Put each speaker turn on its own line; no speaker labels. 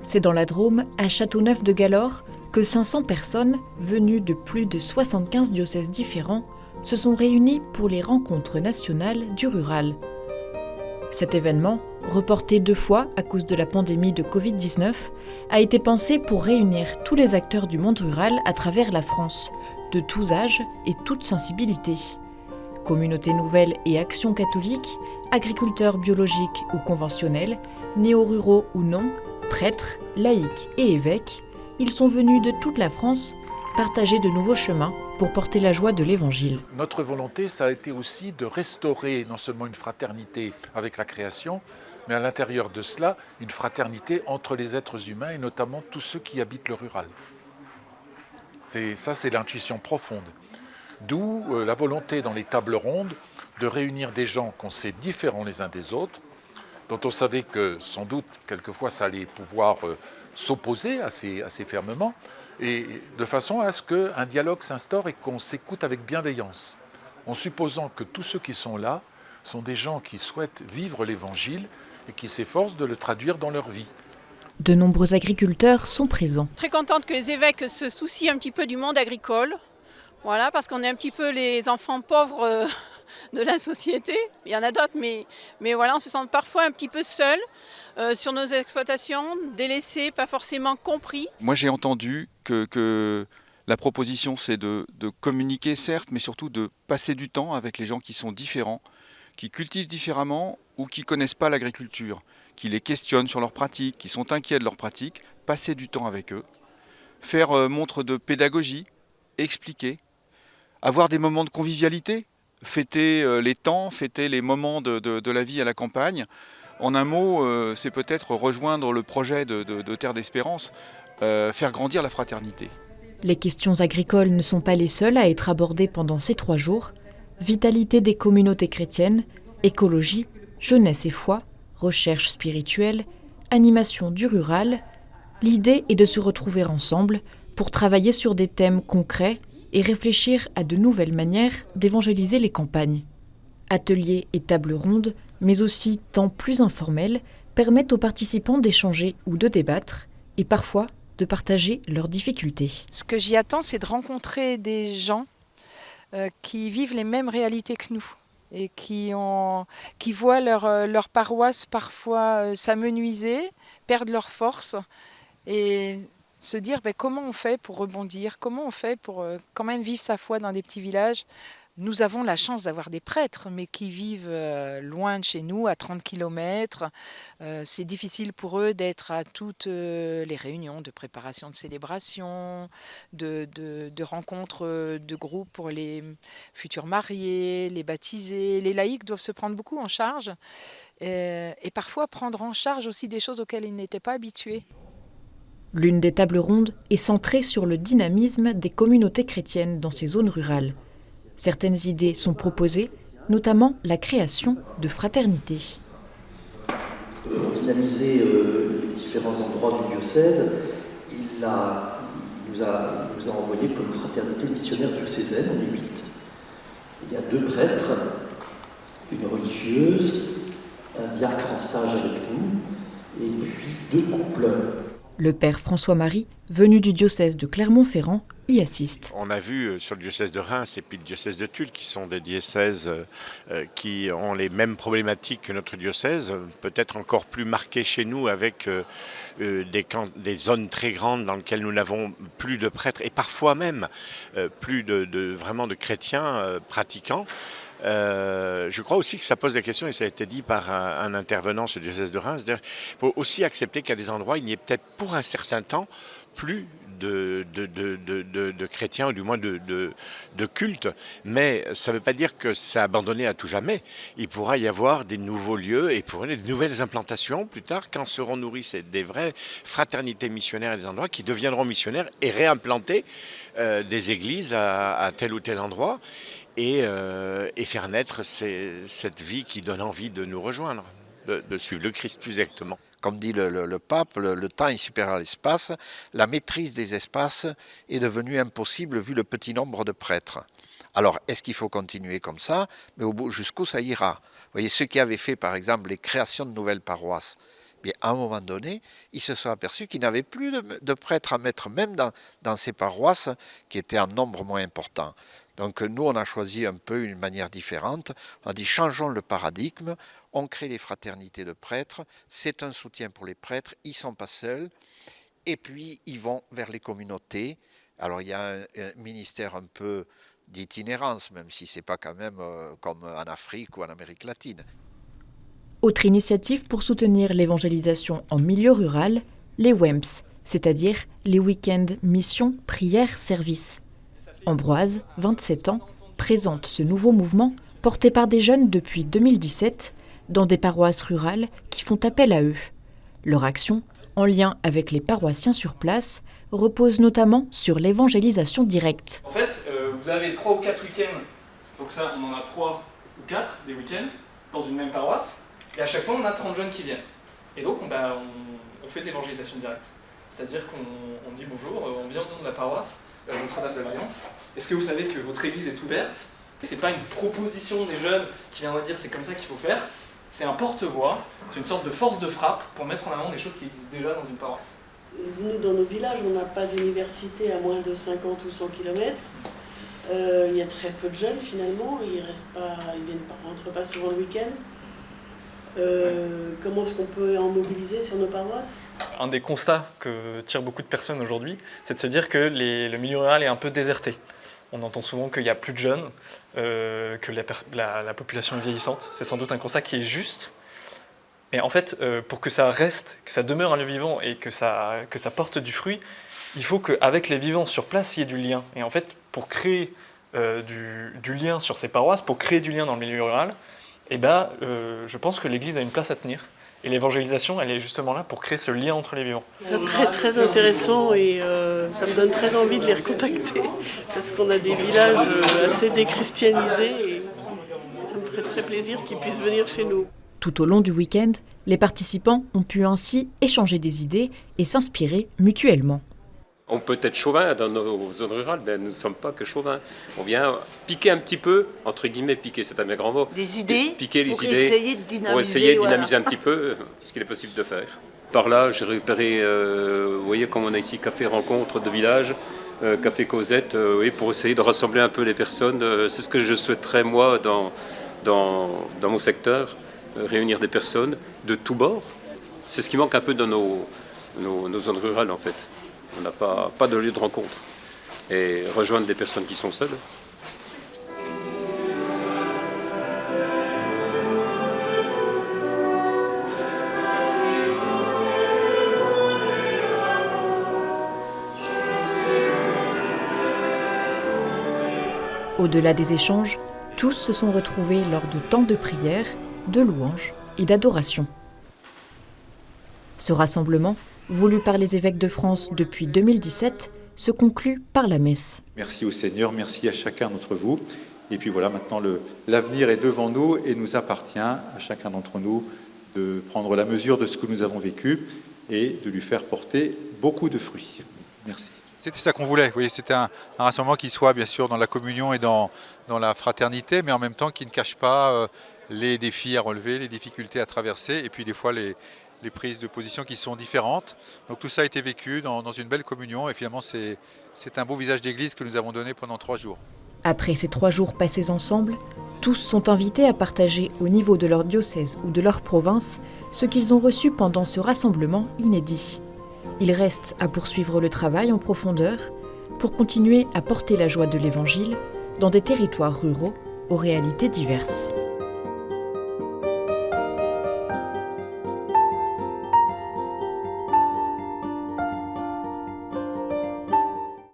C'est dans la Drôme, à Châteauneuf-de-Galor, que 500 personnes, venues de plus de 75 diocèses différents, se sont réunies pour les rencontres nationales du rural. Cet événement, reporté 2 fois à cause de la pandémie de Covid-19, a été pensé pour réunir tous les acteurs du monde rural à travers la France, de tous âges et toutes sensibilités. Communautés nouvelles et actions catholiques, agriculteurs biologiques ou conventionnels, néo-ruraux ou non, prêtres, laïcs et évêques, ils sont venus de toute la France partager de nouveaux chemins pour porter la joie de l'Évangile.
Notre volonté, ça a été aussi de restaurer non seulement une fraternité avec la création, mais à l'intérieur de cela, une fraternité entre les êtres humains et notamment tous ceux qui habitent le rural. C'est l'intuition profonde. D'où la volonté dans les tables rondes de réunir des gens qu'on sait différents les uns des autres, dont on savait que sans doute quelquefois ça allait pouvoir s'opposer assez fermement, et de façon à ce qu'un dialogue s'instaure et qu'on s'écoute avec bienveillance, en supposant que tous ceux qui sont là sont des gens qui souhaitent vivre l'Évangile et qui s'efforcent de le traduire dans leur vie.
De nombreux agriculteurs sont présents.
Très contente que les évêques se soucient un petit peu du monde agricole. Voilà, parce qu'on est un petit peu les enfants pauvres de la société. Il y en a d'autres, mais voilà, on se sent parfois un petit peu seul sur nos exploitations, délaissés, pas forcément compris.
Moi, j'ai entendu que la proposition, c'est de communiquer, certes, mais surtout de passer du temps avec les gens qui sont différents, qui cultivent différemment ou qui ne connaissent pas l'agriculture, qui les questionnent sur leurs pratiques, qui sont inquiets de leurs pratiques, passer du temps avec eux, faire montre de pédagogie, expliquer, avoir des moments de convivialité, fêter les temps, fêter les moments de la vie à la campagne. En un mot, c'est peut-être rejoindre le projet de Terre d'Espérance, faire grandir la fraternité.
Les questions agricoles ne sont pas les seules à être abordées pendant ces 3 jours. Vitalité des communautés chrétiennes, écologie, jeunesse et foi, recherche spirituelle, animation du rural. L'idée est de se retrouver ensemble pour travailler sur des thèmes concrets et réfléchir à de nouvelles manières d'évangéliser les campagnes. Ateliers et tables rondes, mais aussi temps plus informels, permettent aux participants d'échanger ou de débattre, et parfois de partager leurs difficultés.
Ce que j'y attends, c'est de rencontrer des gens qui vivent les mêmes réalités que nous et qui voient leur paroisse parfois s'amenuiser, perdre leur force et se dire comment on fait pour rebondir, comment on fait pour quand même vivre sa foi dans des petits villages. Nous avons la chance d'avoir des prêtres, mais qui vivent loin de chez nous, à 30 km. C'est difficile pour eux d'être à toutes les réunions de préparation de célébration, de rencontres de groupe pour les futurs mariés, les baptisés. Les laïcs doivent se prendre beaucoup en charge et parfois prendre en charge aussi des choses auxquelles ils n'étaient pas habitués.
L'une des tables rondes est centrée sur le dynamisme des communautés chrétiennes dans ces zones rurales. Certaines idées sont proposées, notamment la création de fraternités.
Pour dynamiser les différents endroits du diocèse, il nous a envoyé comme fraternité missionnaire diocésaine, on est 8. Il y a 2 prêtres, une religieuse, un diacre en stage avec nous, et puis 2 couples.
Le père François-Marie, venu du diocèse de Clermont-Ferrand, y assiste.
On a vu sur le diocèse de Reims et puis le diocèse de Tulle, qui sont des diocèses qui ont les mêmes problématiques que notre diocèse, peut-être encore plus marquées chez nous avec des zones très grandes dans lesquelles nous n'avons plus de prêtres et parfois même plus vraiment de chrétiens pratiquants. Je crois aussi que ça pose la question, et ça a été dit par un intervenant sur le diocèse de Reims, il faut aussi accepter qu'à des endroits, il n'y ait peut-être pour un certain temps plus de chrétiens, ou du moins de culte, mais ça ne veut pas dire que c'est abandonné à tout jamais. Il pourra y avoir des nouveaux lieux et des nouvelles implantations plus tard, quand seront nourries des vraies fraternités missionnaires et des endroits qui deviendront missionnaires et réimplanter des églises à tel ou tel endroit et faire naître cette vie qui donne envie de nous rejoindre, de suivre le Christ plus exactement.
Comme dit le pape, le temps est supérieur à l'espace. La maîtrise des espaces est devenue impossible vu le petit nombre de prêtres. Alors, est-ce qu'il faut continuer comme ça? Mais jusqu'où ça ira? Vous voyez, ceux qui avaient fait, par exemple, les créations de nouvelles paroisses, Bien, à un moment donné, ils se sont aperçus qu'ils n'avaient plus de prêtres à mettre, même dans ces paroisses qui étaient en nombre moins important. Donc nous, on a choisi un peu une manière différente. On a dit changeons le paradigme, on crée les fraternités de prêtres, c'est un soutien pour les prêtres, ils ne sont pas seuls, et puis ils vont vers les communautés. Alors il y a un ministère un peu d'itinérance, même si ce n'est pas quand même comme en Afrique ou en Amérique latine.
Autre initiative pour soutenir l'évangélisation en milieu rural, les WEMS, c'est-à-dire les week-ends mission, prière, service. Ambroise, 27 ans, présente ce nouveau mouvement porté par des jeunes depuis 2017 dans des paroisses rurales qui font appel à eux. Leur action, en lien avec les paroissiens sur place, repose notamment sur l'évangélisation directe.
En fait, vous avez 3 ou 4 week-ends, donc ça on en a 3 ou 4 des week-ends dans une même paroisse, et à chaque fois on a 30 jeunes qui viennent. Et donc on fait de l'évangélisation directe. C'est-à-dire qu'on dit bonjour, on vient au nom de la paroisse, Notre-Dame de l'Alliance. Est-ce que vous savez que votre église est ouverte? C'est pas une proposition des jeunes qui viendront dire c'est comme ça qu'il faut faire, c'est un porte-voix, c'est une sorte de force de frappe pour mettre en avant des choses qui existent déjà dans une paroisse.
Nous, dans nos villages, on n'a pas d'université à moins de 50 ou 100 km. Il y a très peu de jeunes finalement, ils rentrent pas souvent le week-end. Comment est-ce qu'on peut en mobiliser sur nos paroisses?
Un des constats que tirent beaucoup de personnes aujourd'hui, c'est de se dire que le milieu rural est un peu déserté. On entend souvent qu'il n'y a plus de jeunes, que la population est vieillissante. C'est sans doute un constat qui est juste. Mais en fait, pour que ça reste, que ça demeure un lieu vivant et que ça porte du fruit, il faut qu'avec les vivants sur place, il y ait du lien. Et en fait, pour créer du lien sur ces paroisses, pour créer du lien dans le milieu rural, je pense que l'Église a une place à tenir. Et l'évangélisation, elle est justement là pour créer ce lien entre les vivants.
C'est très très intéressant et ça me donne très envie de les recontacter parce qu'on a des villages assez déchristianisés et ça me ferait très plaisir qu'ils puissent venir chez nous.
Tout au long du week-end, les participants ont pu ainsi échanger des idées et s'inspirer mutuellement.
On peut être chauvin dans nos zones rurales, mais nous ne sommes pas que chauvins. On vient piquer un petit peu, entre guillemets, piquer, c'est un bien grand mot.
Des idées,
piquer les
pour
idées,
essayer de dynamiser,
pour essayer de dynamiser un petit peu ce qu'il est possible de faire. Par là, j'ai repéré, vous voyez, comme on a ici Café Rencontre de village, Café Cosette, pour essayer de rassembler un peu les personnes. C'est ce que je souhaiterais, moi, dans mon secteur, réunir des personnes de tous bords. C'est ce qui manque un peu dans nos zones rurales, en fait. On n'a pas de lieu de rencontre. Et rejoindre des personnes qui sont seules.
Au-delà des échanges, tous se sont retrouvés lors de temps de prière, de louanges et d'adoration. Ce rassemblement, voulu par les évêques de France depuis 2017, se conclut par la messe.
Merci au Seigneur, merci à chacun d'entre vous. Et puis voilà, maintenant l'avenir est devant nous et nous appartient à chacun d'entre nous de prendre la mesure de ce que nous avons vécu et de lui faire porter beaucoup de fruits. Merci.
C'était ça qu'on voulait, oui, c'était un rassemblement qui soit bien sûr dans la communion et dans la fraternité, mais en même temps qui ne cache pas les défis à relever, les difficultés à traverser et puis des fois les prises de position qui sont différentes. Donc tout ça a été vécu dans une belle communion et finalement c'est un beau visage d'église que nous avons donné pendant 3 jours.
Après ces 3 jours passés ensemble, tous sont invités à partager au niveau de leur diocèse ou de leur province ce qu'ils ont reçu pendant ce rassemblement inédit. Il reste à poursuivre le travail en profondeur pour continuer à porter la joie de l'Évangile dans des territoires ruraux aux réalités diverses.